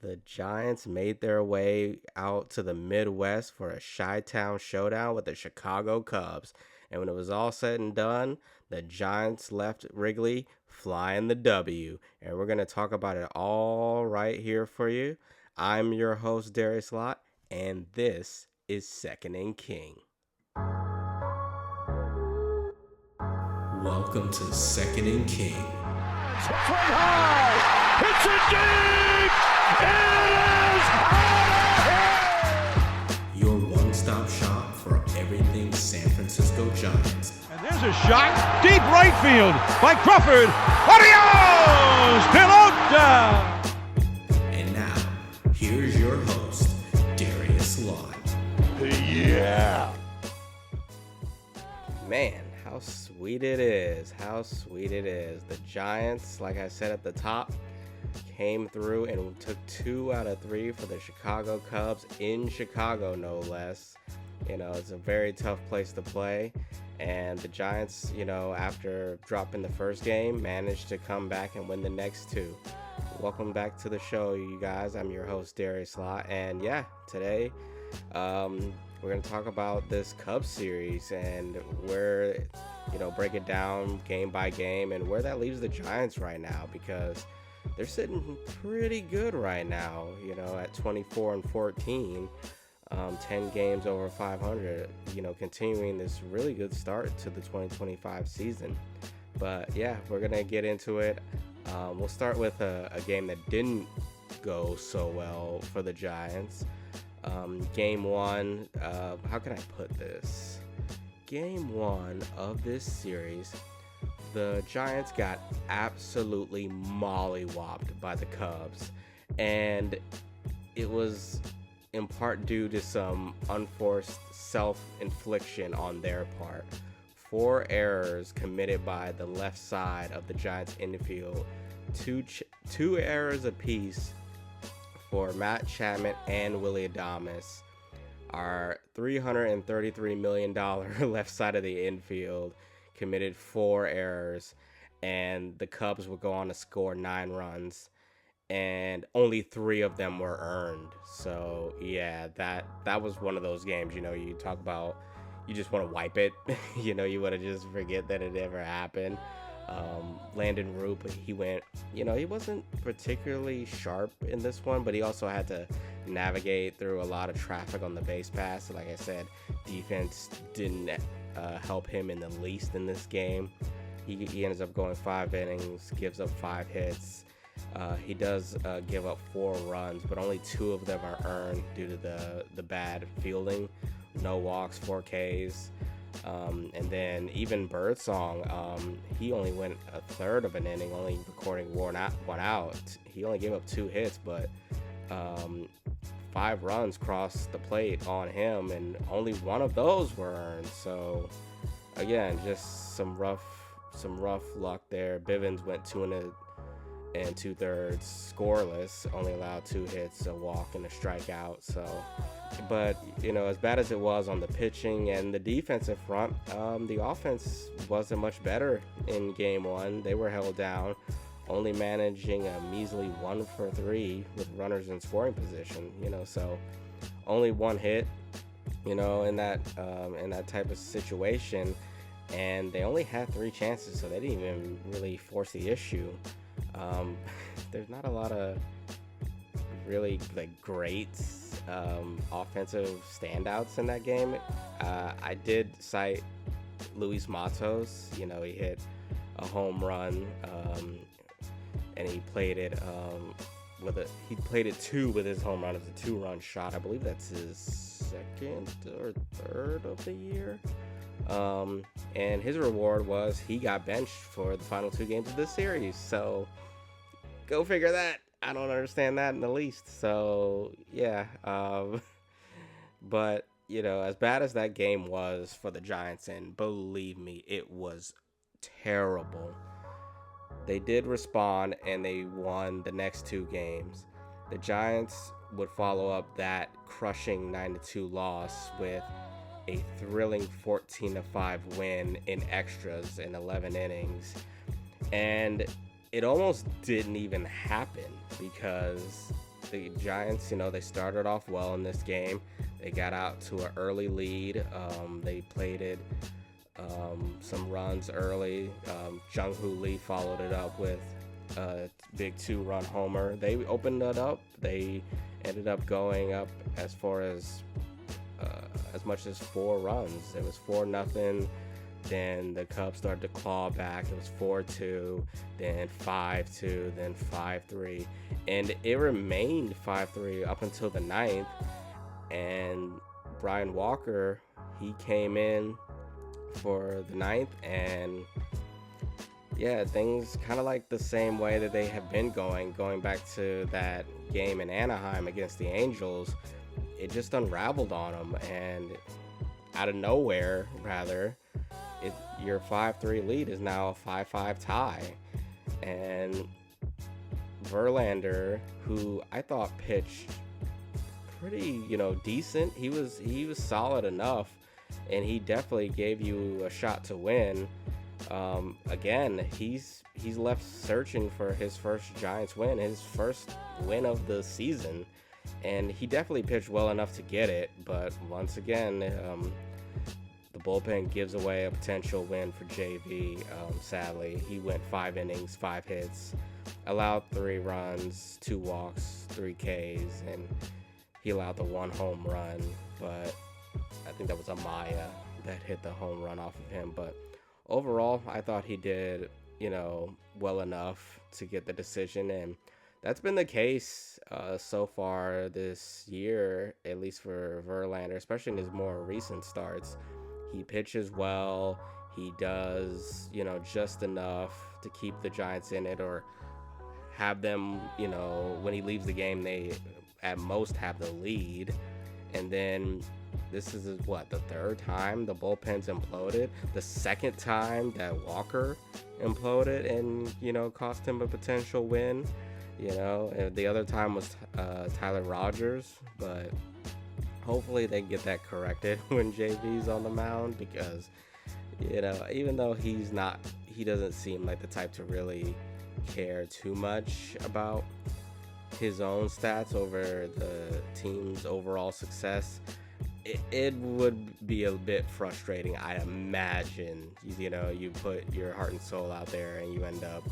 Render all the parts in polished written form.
The Giants made their way out to the Midwest for a Chi-Town showdown with the Chicago Cubs. And when it was all said and done, the Giants left Wrigley flying the W. And we're going to talk about it all right here for you. I'm your host, Darius Lott, and this is Second and King. Welcome to Second and King. Swing high! It's a deep! It is out of here! Your one-stop shop for everything San Francisco Giants. And there's a shot, deep right field by Crawford. Adios! Pelota! And now, here's your host, Darius Lott. Yeah! Man, how sweet it is. How sweet it is. The Giants, like I said at the top, came through and took 2 out of 3 for the Chicago Cubs in Chicago, no less. You know, it's a very tough place to play. And the Giants, you know, after dropping the first game, managed to come back and win the next 2. Welcome back to the show, you guys. I'm your host, Darius Lott. And yeah, today, we're going to talk about this Cubs series and where, you know, break it down game by game and where that leaves the Giants right now, because they're sitting pretty good right now, you know, at 24-14, 10 games over 500, you know, continuing this really good start to the 2025 season. But yeah, we're going to get into it. We'll start with a game that didn't go so well for the Giants. Game 1, how can I put this? Game 1 of this series, the Giants got absolutely mollywopped by the Cubs, and it was in part due to some unforced self-infliction on their part. 4 errors committed by the left side of the Giants infield, two errors apiece for Matt Chapman and Willy Adames. Our $333 million left side of the infield committed 4 errors, and the Cubs would go on to score 9 runs, and only 3 of them were earned. So yeah, that was one of those games, you know, you talk about, you just want to wipe it. You know, you want to just forget that it ever happened. Landon Roop, he went, you know, he wasn't particularly sharp in this one, but he also had to navigate through a lot of traffic on the base pass. Like I said, defense didn't help him in the least in this game. He ends up going 5 innings, gives up 5 hits. He does give up 4 runs, but only 2 of them are earned due to the bad fielding. No walks, 4 Ks. And then even Birdsong, he only went a third of an inning, only recording one out. He only gave up 2 hits, but 5 runs crossed the plate on him, and only 1 of those were earned. So again, just some rough luck there. Bivens went 2 2/3 scoreless, only allowed 2 hits, a walk, and a strikeout. So, but you know, as bad as it was on the pitching and the defensive front, the offense wasn't much better in game 1. They were held down, only managing a measly 1 for 3 with runners in scoring position. You know, so only 1 hit. You know, in that type of situation, and they only had 3 chances, so they didn't even really force the issue. There's not a lot of really great offensive standouts in that game. I did cite Luis Matos. You know, he hit a home run, and he played it he played it 2 with his home run. It was a 2-run shot. I believe that's his 2nd or 3rd of the year. And his reward was he got benched for the final 2 games of this series. So go figure that. I don't understand that in the least. So yeah. But you know, as bad as that game was for the Giants, and believe me, it was terrible, they did respond and they won the next 2 games. The Giants would follow up that crushing 9-2 loss with a thrilling 14-5 win in extras in 11 innings. And it almost didn't even happen because the Giants, they started off well in this game. They got out to an early lead. They plated some runs early. Jung-Hoo Lee followed it up with a big 2-run homer. They opened it up. They ended up going up as far as much as 4 runs. It was 4-0. Then the Cubs started to claw back. It was 4-2, then 5-2, then 5-3, and it remained 5-3 up until the 9th. And Brian Walker, he came in for the 9th, and yeah, things kind of like the same way that they have been going back to that game in Anaheim against the Angels. It just unraveled on them, and out of nowhere, rather, your 5-3 lead is now a 5-5 tie. And Verlander, who I thought pitched pretty, decent, he was solid enough, and he definitely gave you a shot to win. Again, he's left searching for his first Giants win, his first win of the season, and he definitely pitched well enough to get it. But once again, the bullpen gives away a potential win for JV. Sadly, he went 5 innings, 5 hits, allowed 3 runs, 2 walks, 3 Ks, and he allowed the 1 home run. But I think that was Amaya that hit the home run off of him. But overall, I thought he did, well enough to get the decision, and that's been the case so far this year, at least for Verlander, especially in his more recent starts. He pitches well. He does, just enough to keep the Giants in it, or have them, when he leaves the game, they at most have the lead. And then this is the 3rd time the bullpen's imploded. The 2nd time that Walker imploded and, cost him a potential win. And the other time was Tyler Rogers, but hopefully they get that corrected when JV's on the mound, because, even though he doesn't seem like the type to really care too much about his own stats over the team's overall success, it would be a bit frustrating, I imagine. You put your heart and soul out there and you end up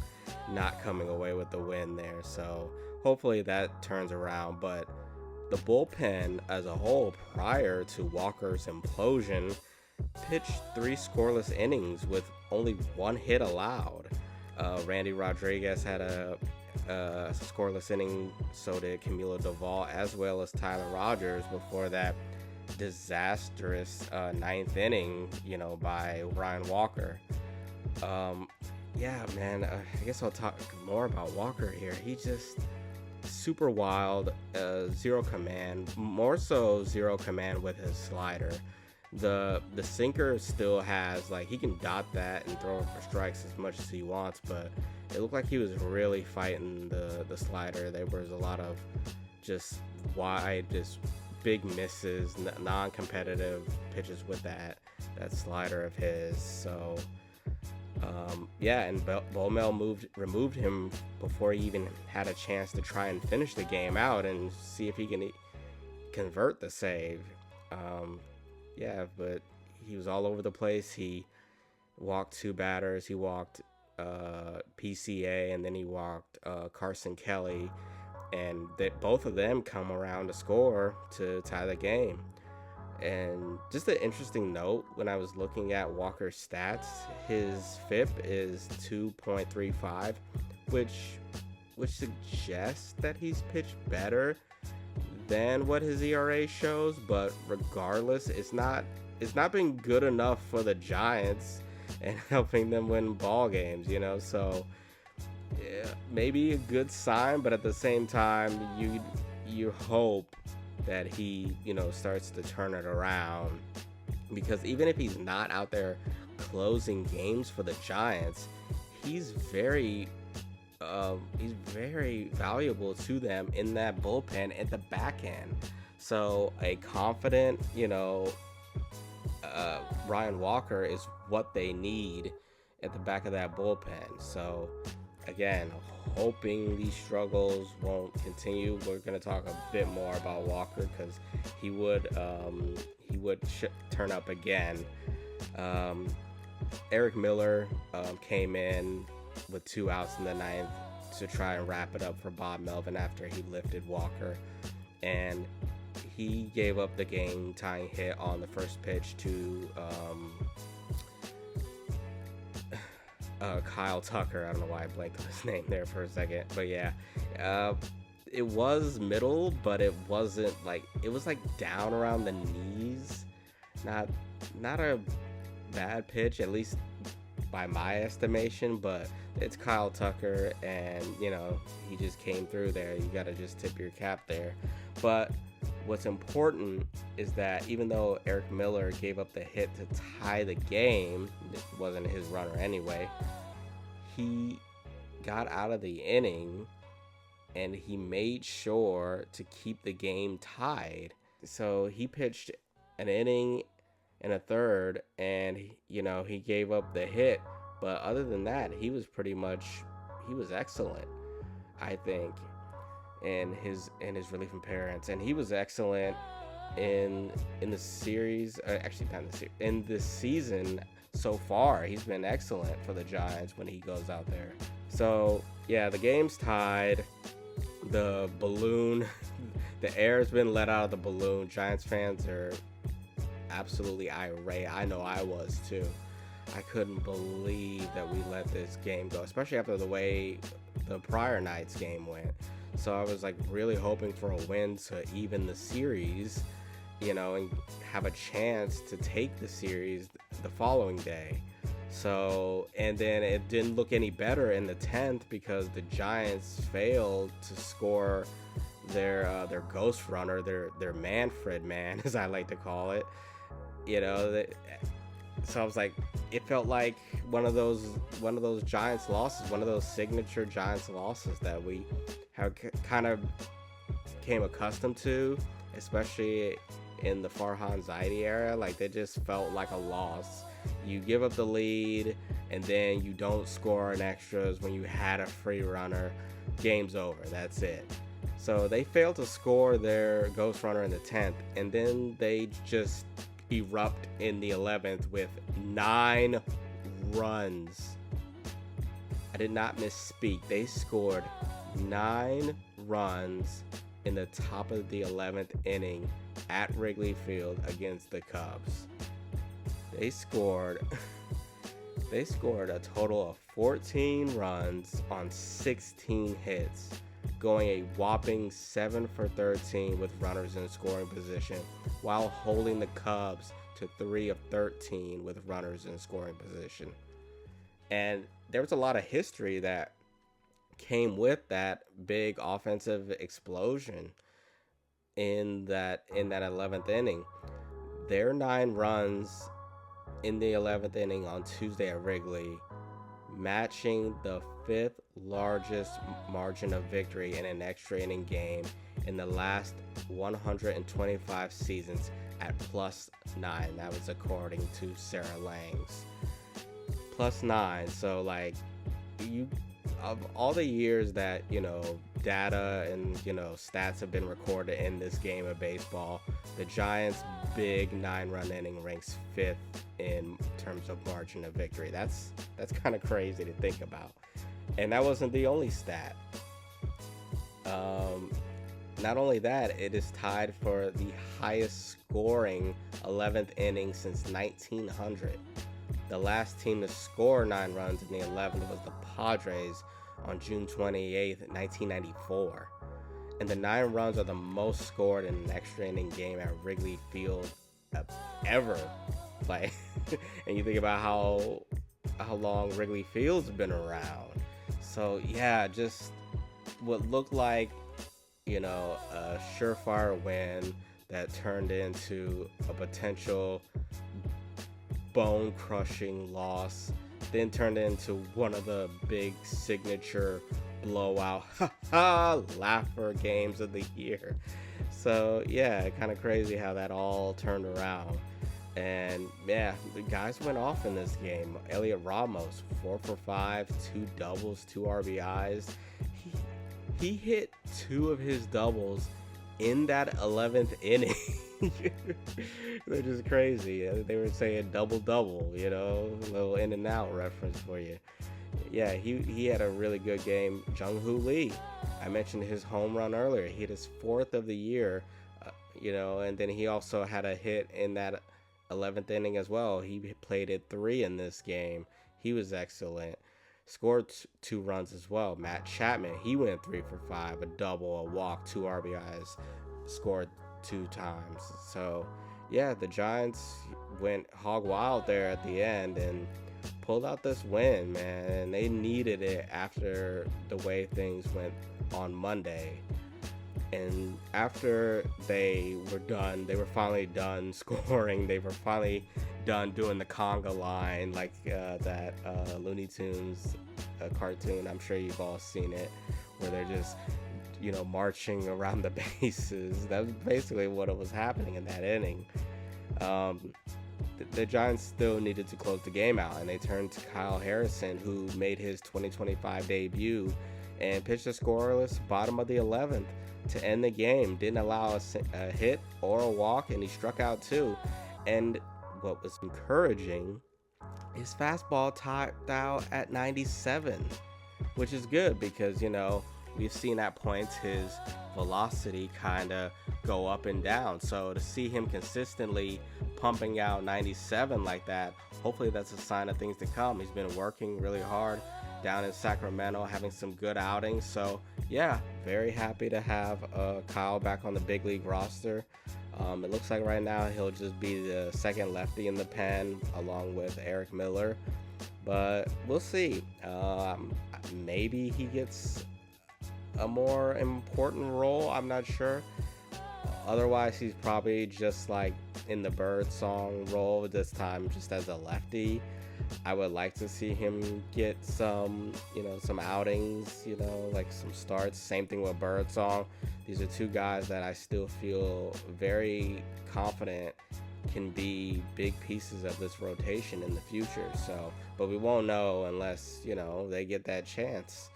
not coming away with the win there. So hopefully that turns around. But the bullpen as a whole, prior to Walker's implosion, pitched 3 scoreless innings with only 1 hit allowed. Randy Rodriguez had a scoreless inning, so did Camilo Doval, as well as Tyler Rogers before that disastrous 9th inning, by Ryan Walker. Yeah, man, I guess I'll talk more about Walker here. He just super wild, zero command, more so zero command with his slider. The sinker still has, he can dot that and throw it for strikes as much as he wants, but it looked like he was really fighting the slider. There was a lot of just big misses, non-competitive pitches with that slider of his. So and Baumel removed him before he even had a chance to try and finish the game out and see if he can convert the save. But he was all over the place. He walked 2 batters. He walked PCA, and then he walked Carson Kelly, and that both of them come around to score to tie the game. And just an interesting note, when I was looking at Walker's stats, his FIP is 2.35, which suggests that he's pitched better than what his ERA shows. But regardless, it's not been good enough for the Giants and helping them win ball games, so yeah, maybe a good sign, but at the same time, you hope that he, starts to turn it around, because even if he's not out there closing games for the Giants, he's very valuable to them in that bullpen at the back end. So a confident, Ryan Walker is what they need at the back of that bullpen. So again, hoping these struggles won't continue. We're going to talk a bit more about Walker because he would turn up again. Eric Miller came in with 2 outs in the 9th to try and wrap it up for Bob Melvin after he lifted Walker, and he gave up the game-tying hit on the first pitch to Kyle Tucker. I don't know why I blanked on his name there for a second, but yeah, it was middle, but it wasn't like, it was like down around the knees. Not a bad pitch, at least by my estimation, but it's Kyle Tucker, and he just came through there. You got to just tip your cap there. But what's important is that even though Eric Miller gave up the hit to tie the game, it wasn't his runner anyway, he got out of the inning and he made sure to keep the game tied. So he pitched an inning and a third, and he gave up the hit, but other than that, he was excellent, I think, in his relief appearance, and he was excellent in the series. Actually, not in the series, in this season so far. He's been excellent for the Giants when he goes out there. So yeah, the game's tied. The balloon, the air's been let out of the balloon. Giants fans are absolutely irate. I know I was too. I couldn't believe that we let this game go, especially after the way the prior night's game went. So I was like really hoping for a win to even the series, and have a chance to take the series the following day. So, and then it didn't look any better in the 10th because the Giants failed to score their ghost runner, their Manfred man, as I like to call it. So I was like, it felt like one of those Giants losses, one of those signature Giants losses that we have kind of became accustomed to, especially in the Farhan Zaidi era. Like, they just felt like a loss. You give up the lead and then you don't score in extras when you had a free runner. Game's over. That's it. So they failed to score their ghost runner in the 10th, and then they just erupt in the 11th with 9 runs. I did not misspeak. They scored 9 runs in the top of the 11th inning at Wrigley Field against the Cubs. They scored a total of 14 runs on 16 hits, going a whopping 7 for 13 with runners in scoring position, while holding the Cubs to 3 of 13 with runners in scoring position. And there was a lot of history that came with that big offensive explosion in that 11th inning. Their 9 runs in the 11th inning on Tuesday at Wrigley, matching the 5th largest margin of victory in an extra inning game in the last 125 seasons at +9. That was according to Sarah Langs. +9. So like, of all the years that data and stats have been recorded in this game of baseball, the Giants' big 9-run inning ranks 5th in terms of margin of victory. That's kind of crazy to think about. And that wasn't the only stat. Not only that, it is tied for the highest scoring 11th inning since 1900. The last team to score 9 runs in the 11th was the Padres on June 28th, 1994. And the 9 runs are the most scored in an extra inning game at Wrigley Field ever. Like, and you think about how long Wrigley Field's been around. So yeah, just what looked like a surefire win that turned into a potential bone-crushing loss, then turned into one of the big signature blowout laugher games of the year. So yeah, kind of crazy how that all turned around. And yeah, the guys went off in this game. Elliot Ramos, 4 for 5, two doubles, two RBIs. He he hit two of his doubles in that 11th inning. They're just crazy. They were saying double double, a little in and out reference for you. Yeah, he had a really good game. Jung Hoo Lee, I mentioned his home run earlier. He hit his fourth of the year, and then he also had a hit in that 11th inning as well. He played at three in this game. He was excellent. Scored two runs as well. Matt Chapman, he went 3 for 5, a double, a walk, two RBIs, scored two times. So, yeah, the Giants went hog wild there at the end and pulled out this win, man. And they needed it after the way things went on Monday. And after they were finally done scoring. They were finally done doing the conga line, like that Looney Tunes cartoon. I'm sure you've all seen it, where they're just, marching around the bases. That was basically what was happening in that inning. The Giants still needed to close the game out, and they turned to Kyle Harrison, who made his 2025 debut and pitched a scoreless bottom of the 11th to end the game. Didn't allow a hit or a walk, and he struck out two. And what was encouraging, his fastball topped out at 97, which is good because, we've seen at points his velocity kind of go up and down. So to see him consistently pumping out 97 like that, hopefully that's a sign of things to come. He's been working really hard down in Sacramento, having some good outings. So yeah, very happy to have Kyle back on the big league roster. It looks like right now he'll just be the second lefty in the pen along with Eric Miller, but we'll see. Maybe he gets a more important role, I'm not sure. Otherwise, he's probably just like in the Bird Song role, this time just as a lefty. I would like to see him get some outings, like some starts. Same thing with Bird Song. These are two guys that I still feel very confident can be big pieces of this rotation in the future. So, but we won't know unless, they get that chance.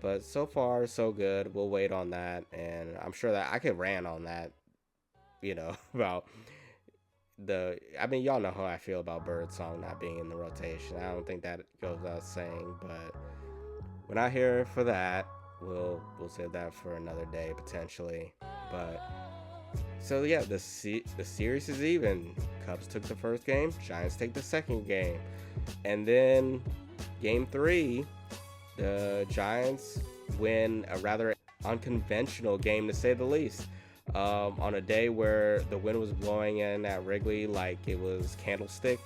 But so far, so good. We'll wait on that. And I'm sure that I could rant on that, about y'all know how I feel about Birdsong not being in the rotation. I don't think that goes without saying, but we're not here for that. We'll save that for another day potentially. But so yeah, the series is even. Cubs took the first game, Giants take the second game, and then game 3, the Giants win a rather unconventional game, to say the least. On a day where the wind was blowing in at Wrigley like it was candlestick.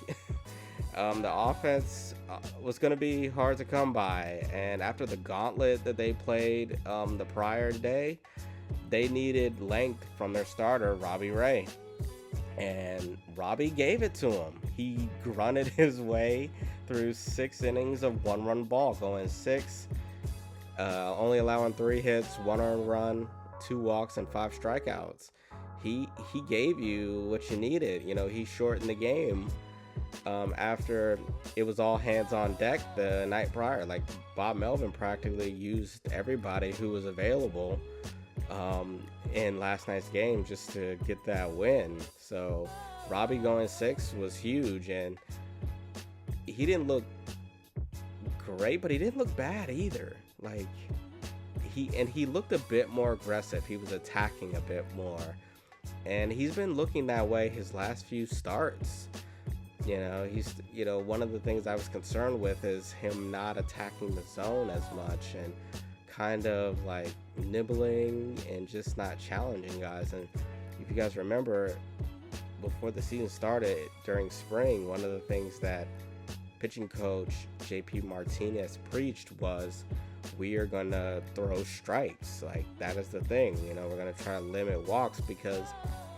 The offense was going to be hard to come by, and after the gauntlet that they played the prior day, they needed length from their starter, Robbie Ray. And Robbie gave it to him. He grunted his way through 6 innings of 1-run ball, going 6, only allowing 3 hits, 1 earned run, 2 walks, and 5 strikeouts. He gave you what you needed. He shortened the game after it was all hands on deck the night prior. Like, Bob Melvin practically used everybody who was available in last night's game just to get that win. So Robbie going 6 was huge, and he didn't look great, but he didn't look bad either. Like, he looked a bit more aggressive. He was attacking a bit more, and he's been looking that way his last few starts. He's one of the things I was concerned with is him not attacking the zone as much and kind of like nibbling and just not challenging guys. And if you guys remember, before the season started during spring, one of the things that pitching coach JP Martinez preached was, we are going to throw strikes. Like, that is the thing. We're going to try to limit walks, because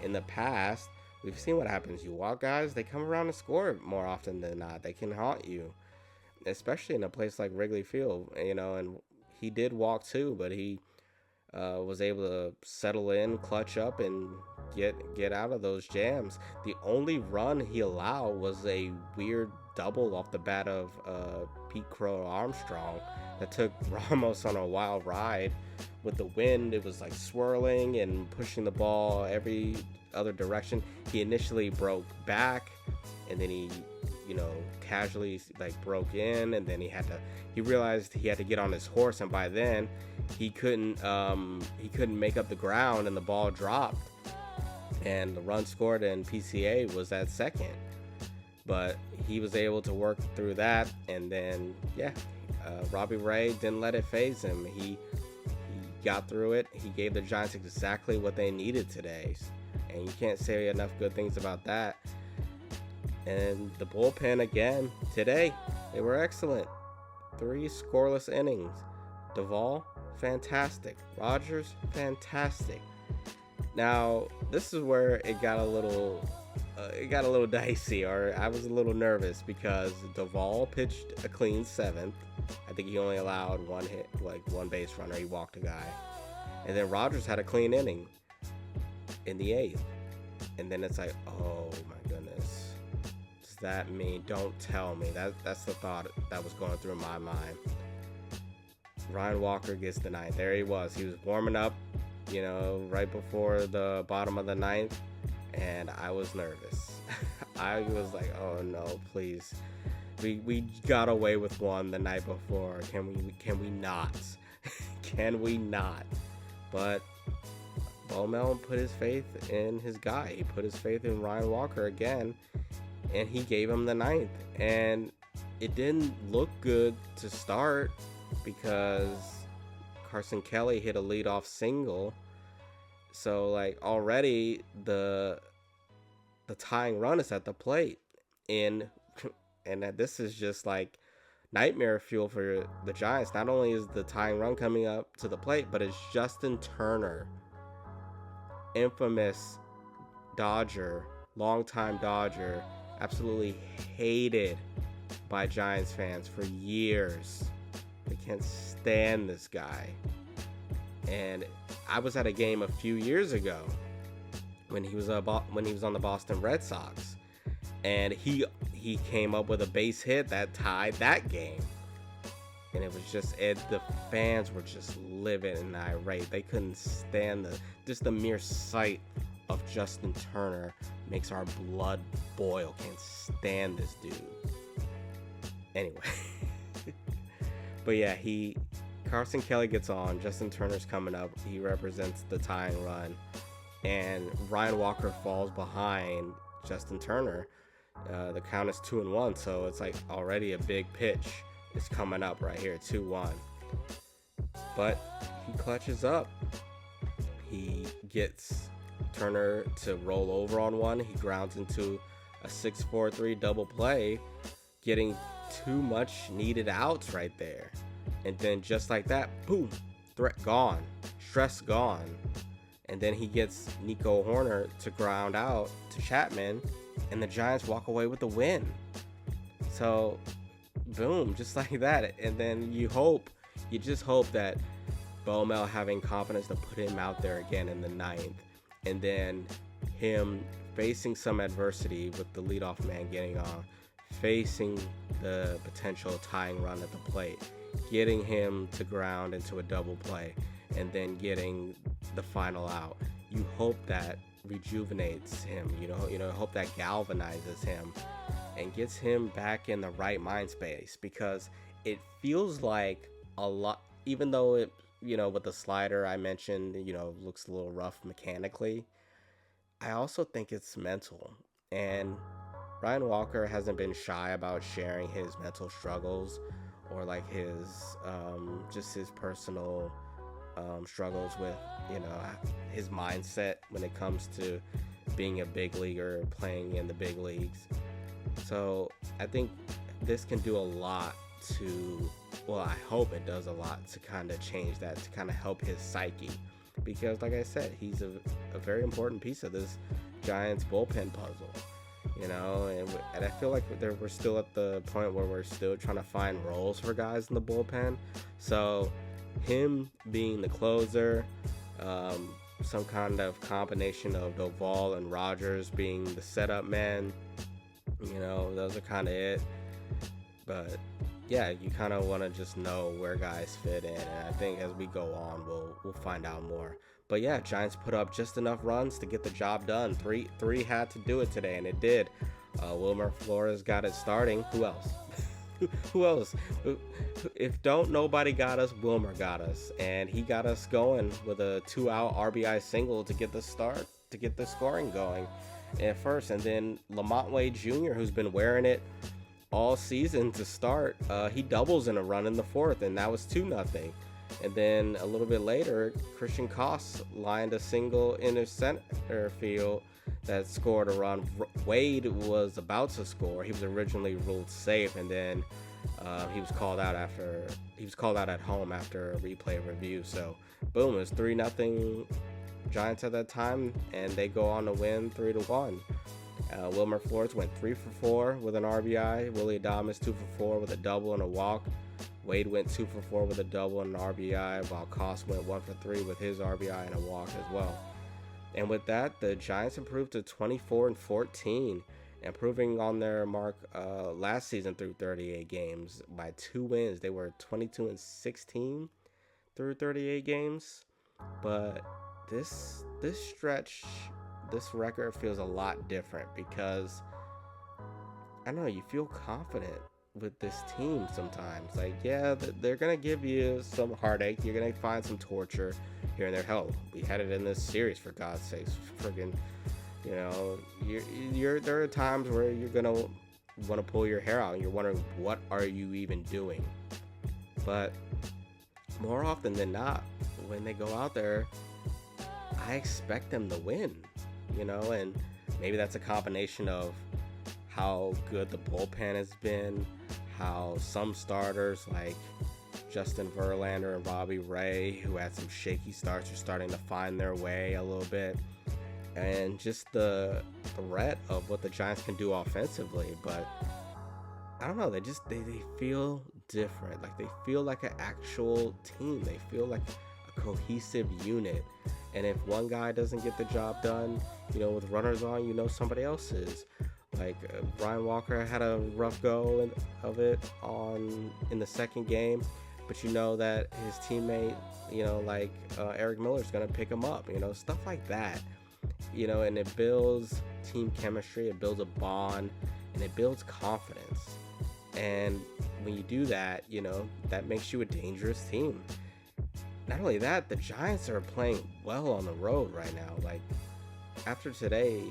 in the past, we've seen what happens. You walk guys, they come around and score more often than not. They can haunt you, especially in a place like Wrigley Field, and he did walk too, but he was able to settle in, clutch up, and get out of those jams. The only run he allowed was a weird double off the bat of Pete Crow Armstrong that took Ramos on a wild ride. With the wind, it was like swirling and pushing the ball every other direction. He initially broke back, and then he, casually like broke in, and then he realized he had to get on his horse, and by then he couldn't make up the ground, and the ball dropped, and the run scored, and PCA was at second. But he was able to work through that, and then Robbie Ray didn't let it faze him. He got through it. He gave the Giants exactly what they needed today, and you can't say enough good things about that. And the bullpen again today, they were excellent. 3 scoreless innings. Duvall, fantastic. Rogers, fantastic. Now this is where it got a little dicey, or I was a little nervous, because Duvall pitched a clean 7th. I think he only allowed one hit, like one base runner. He walked a guy, and then Rogers had a clean inning in the 8th. And then it's like, oh my goodness, does that mean? Don't tell me. That's the thought that was going through my mind. Ryan Walker gets the 9th. There he was. He was warming up, right before the bottom of the 9th, and I was nervous. I was like, oh no, please. We got away with one the night before. Can we not? Can we not? But Bowmel put his faith in his guy. He put his faith in Ryan Walker again, and he gave him the 9th. And it didn't look good to start, because Carson Kelly hit a leadoff single. So like already the tying run is at the plate, and this is just like nightmare fuel for the Giants. Not only is the tying run coming up to the plate, but it's Justin Turner, infamous Dodger, longtime Dodger, absolutely hated by Giants fans for years. They can't stand this guy. And I was at a game a few years ago when he was on the Boston Red Sox, and he came up with a base hit that tied that game. And it was just, the fans were just livid and irate. They couldn't stand the mere sight of Justin Turner makes our blood boil. Can't stand this dude. Anyway. But yeah, Carson Kelly gets on. Justin Turner's coming up. He represents the tying run. And Ryan Walker falls behind Justin Turner. The count is 2-1, so it's like already a big pitch is coming up right here, 2-1. But he clutches up. He gets Turner to roll over on one. He grounds into a 6-4-3 double play, getting too much needed outs right there. And then just like that, boom, threat gone, stress gone. And then he gets Nico Horner to ground out to Chapman, and the Giants walk away with the win. So, boom, just like that. And then you just hope that Bowmel having confidence to put him out there again in the 9th, and then him facing some adversity with the leadoff man getting on, facing the potential tying run at the plate, getting him to ground into a double play, and then getting the final out. You hope that rejuvenates him, hope that galvanizes him and gets him back in the right mind space, because it feels like a lot, even though it, with the slider I mentioned, looks a little rough mechanically, I also think it's mental. And Ryan Walker hasn't been shy about sharing his mental struggles, or like his just his personal struggles with his mindset when it comes to being a big leaguer, playing in the big leagues. So I think this can do a lot to, well, I hope it does a lot to kind of change that, to kind of help his psyche, because like I said, he's a very important piece of this Giants bullpen puzzle. And I feel like we're still at the point where we're still trying to find roles for guys in the bullpen. So him being the closer, some kind of combination of Doval and Rogers being the setup man. Those are kind of it. But yeah, you kind of want to just know where guys fit in, and I think as we go on, we'll find out more. But yeah, Giants put up just enough runs to get the job done. Three had to do it today, and it did. Wilmer Flores got it starting. Who else? Who else? If nobody got us, Wilmer got us, and he got us going with a 2-out RBI single to get the scoring going at first, and then Lamont Wade Jr., who's been wearing it all season to start, he doubles in a run in the fourth, and that was 2-0. And then a little bit later, Christian Koss lined a single in his center field that scored a run. Wade was about to score. He was originally ruled safe, and then he was called out at home after a replay review. So boom, it was 3-0 Giants at that time, and they go on to win 3-1. Wilmer Flores went 3 for 4 with an RBI. Willie Adames 2 for 4 with a double and a walk. Wade went 2 for 4 with a double and an RBI, while Koss went 1 for 3 with his RBI and a walk as well. And with that, the Giants improved to 24-14, improving on their mark last season through 38 games by 2 wins. They were 22-16 through 38 games, but this stretch, this record feels a lot different because I don't know, you feel confident with this team sometimes. Like, yeah, they're gonna give you some heartache, you're gonna find some torture here and there. Hell, we had it in this series, for God's sakes. Friggin', there are times where you're gonna want to pull your hair out and you're wondering, what are you even doing? But more often than not, when they go out there, I expect them to win, and maybe that's a combination of how good the bullpen has been, how some starters like Justin Verlander and Robbie Ray, who had some shaky starts, are starting to find their way a little bit, and just the threat of what the Giants can do offensively. But I don't know, they feel different. Like, they feel like an actual team. They feel like a cohesive unit. And if one guy doesn't get the job done, with runners on, somebody else is. Like, Brian Walker had a rough go of it in the second game, but that his teammate, Eric Miller's gonna pick him up, stuff like that, and it builds team chemistry, it builds a bond, and it builds confidence. And when you do that, that makes you a dangerous team. Not only that, the Giants are playing well on the road right now. Like, after today,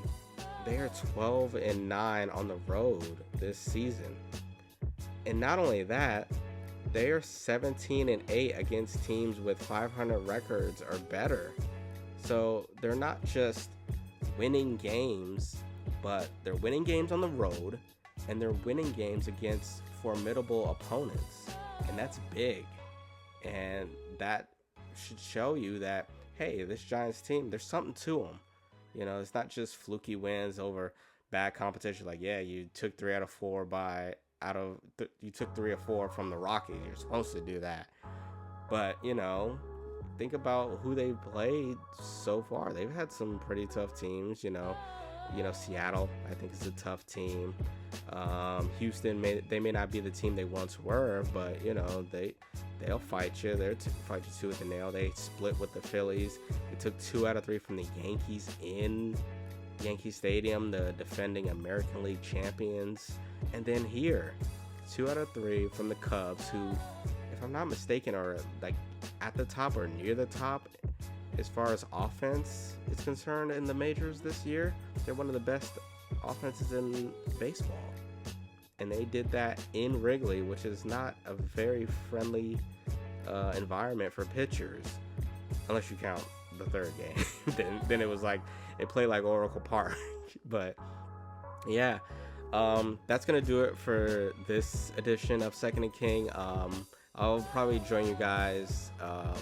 they are 12-9 on the road this season. And not only that, they are 17-8 against teams with 500 records or better. So they're not just winning games, but they're winning games on the road, and they're winning games against formidable opponents. And that's big. And that should show you that, hey, this Giants team, there's something to them. It's not just fluky wins over bad competition. Like, yeah, you took 3 out of 4 you took 3 or 4 from the Rockies. You're supposed to do that. But, think about who they've played so far. They've had some pretty tough teams, Seattle, I think, is a tough team. Houston, they may not be the team they once were, but, they'll fight you. They'll fight you tooth and nail. They split with the Phillies. They took 2 out of 3 from the Yankees in Yankee Stadium, the defending American League champions. And then here, 2 out of 3 from the Cubs, who, if I'm not mistaken, are like at the top or near the top as far as offense is concerned in the majors this year. They're one of the best offenses in baseball. And they did that in Wrigley, which is not a very friendly environment for pitchers, unless you count the third game. then it was like, it played like Oracle Park. But yeah, that's gonna do it for this edition of Second and King. I'll probably join you guys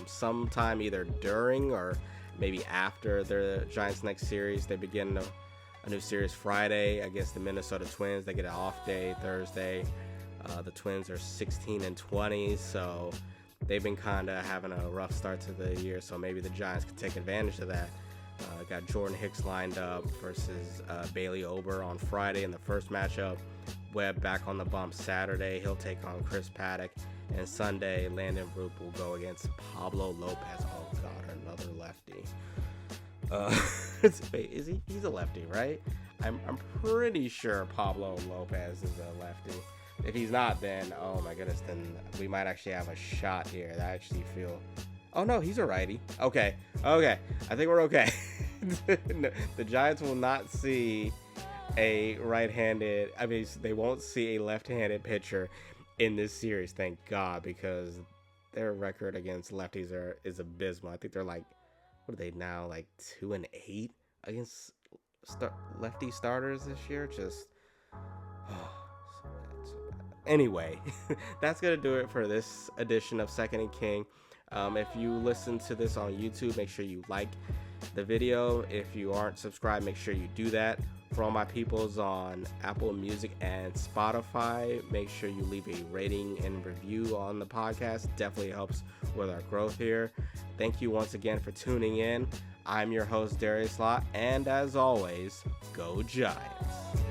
sometime either during or maybe after the Giants' next series. They begin a new series Friday against the Minnesota Twins. They get an off day Thursday. The Twins are 16-20, so they've been kind of having a rough start to the year, so maybe the Giants could take advantage of that. Got Jordan Hicks lined up versus Bailey Ober on Friday in the first matchup. Webb back on the bump Saturday. He'll take on Chris Paddock. And Sunday, Landon Roop will go against Pablo Lopez. Oh, God, another lefty. Wait, is he? He's a lefty, right? I'm pretty sure Pablo Lopez is a lefty. If he's not, then, oh my goodness, then we might actually have a shot here. I actually feel... Oh, no, he's a righty. Okay. I think we're okay. No, the Giants will not see a right-handed... I mean, they won't see a left-handed pitcher in this series, thank God, because their record against lefties is abysmal. I think they're like, what are they now, like 2-8 against lefty starters this year? Just... so bad. Anyway, that's going to do it for this edition of Second and King. If you listen to this on YouTube, make sure you like the video. If you aren't subscribed, make sure you do that. For all my peoples on Apple Music and Spotify, make sure you leave a rating and review on the podcast. Definitely helps with our growth here. Thank you once again for tuning in. I'm your host, Darius Lott, and as always, go Giants.